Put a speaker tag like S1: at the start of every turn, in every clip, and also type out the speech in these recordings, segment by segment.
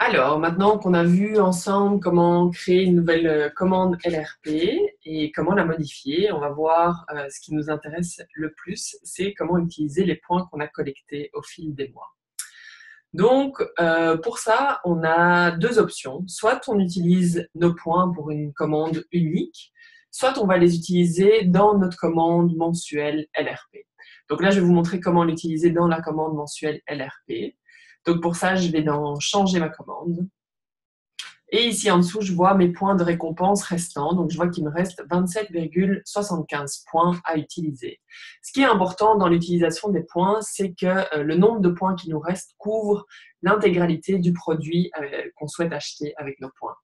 S1: Alors, maintenant qu'on a vu ensemble comment créer une nouvelle commande LRP et comment la modifier, on va voir ce qui nous intéresse le plus, c'est comment utiliser les points qu'on a collectés au fil des mois. Donc, pour ça, on a deux options. Soit on utilise nos points pour une commande unique, soit on va les utiliser dans notre commande mensuelle LRP. Donc là, je vais vous montrer comment l'utiliser dans la commande mensuelle LRP. Donc pour ça, je vais dans changer ma commande. Et ici en dessous, je vois mes points de récompense restants. Donc, je vois qu'il me reste 27,75 points à utiliser. Ce qui est important dans l'utilisation des points, c'est que le nombre de points qui nous restent couvre l'intégralité du produit qu'on souhaite acheter avec nos points.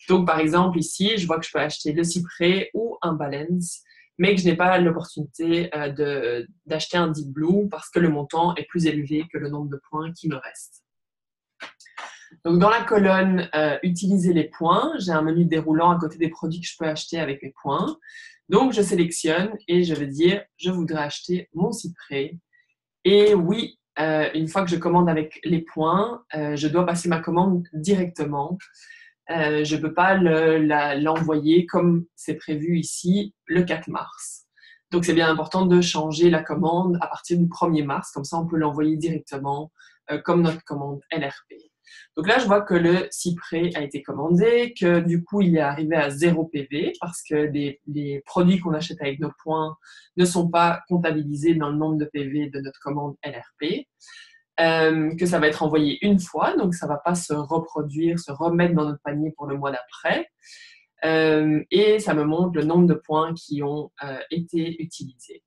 S1: Donc, par exemple, ici, je vois que je peux acheter le cyprès ou un balance, mais que je n'ai pas l'opportunité d'acheter un Deep Blue parce que le montant est plus élevé que le nombre de points qui me reste. Donc, dans la colonne Utiliser les points, j'ai un menu déroulant à côté des produits que je peux acheter avec mes points. Donc, je sélectionne et je vais dire je voudrais acheter mon cyprès. Et oui, une fois que je commande avec les points, je dois passer ma commande directement. Je ne peux pas l'envoyer comme c'est prévu ici le 4 mars. Donc, c'est bien important de changer la commande à partir du 1er mars. Comme ça, on peut l'envoyer directement comme notre commande LRP. Donc là, je vois que le cyprès a été commandé, que du coup, il est arrivé à 0 PV parce que les produits qu'on achète avec nos points ne sont pas comptabilisés dans le nombre de PV de notre commande LRP. Que ça va être envoyé une fois, donc ça ne va pas se reproduire, se remettre dans notre panier pour le mois d'après. Et ça me montre le nombre de points qui ont été utilisés.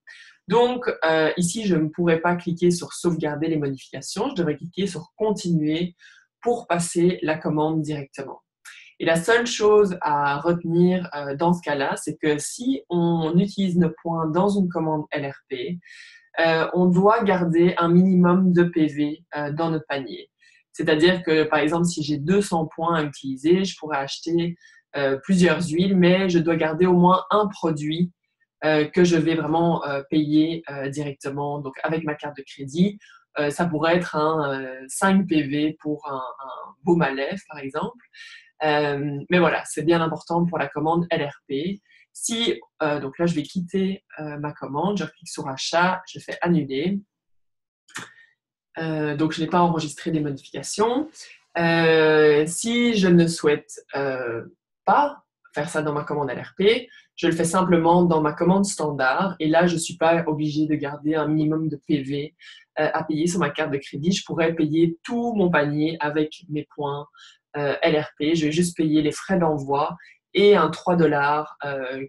S1: Donc, ici, je ne pourrais pas cliquer sur sauvegarder les modifications, je devrais cliquer sur continuer pour passer la commande directement. Et la seule chose à retenir dans ce cas-là, c'est que si on utilise nos points dans une commande LRP, on doit garder un minimum de PV dans notre panier. C'est-à-dire que, par exemple, si j'ai 200 points à utiliser, je pourrais acheter plusieurs huiles, mais je dois garder au moins un produit que je vais vraiment payer directement, donc avec ma carte de crédit. Ça pourrait être un 5 PV pour un baume à lèvres, par exemple. Mais voilà, c'est bien important pour la commande LRP. Si, donc là, je vais quitter ma commande, je clique sur achat, je fais annuler. Donc, je n'ai pas enregistré les modifications. Si je ne souhaite pas faire ça dans ma commande LRP, je le fais simplement dans ma commande standard. Et là, je ne suis pas obligée de garder un minimum de PV à payer sur ma carte de crédit. Je pourrais payer tout mon panier avec mes points LRP. Je vais juste payer les frais d'envoi et un 3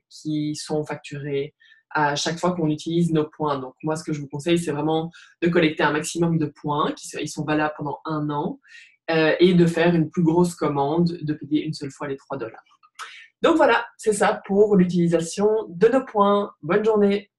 S1: qui sont facturés à chaque fois qu'on utilise nos points. Donc, moi, ce que je vous conseille, c'est vraiment de collecter un maximum de points, ils sont valables pendant 1 an, et de faire une plus grosse commande, de payer une seule fois les 3 $. Donc voilà, c'est ça pour l'utilisation de nos points. Bonne journée!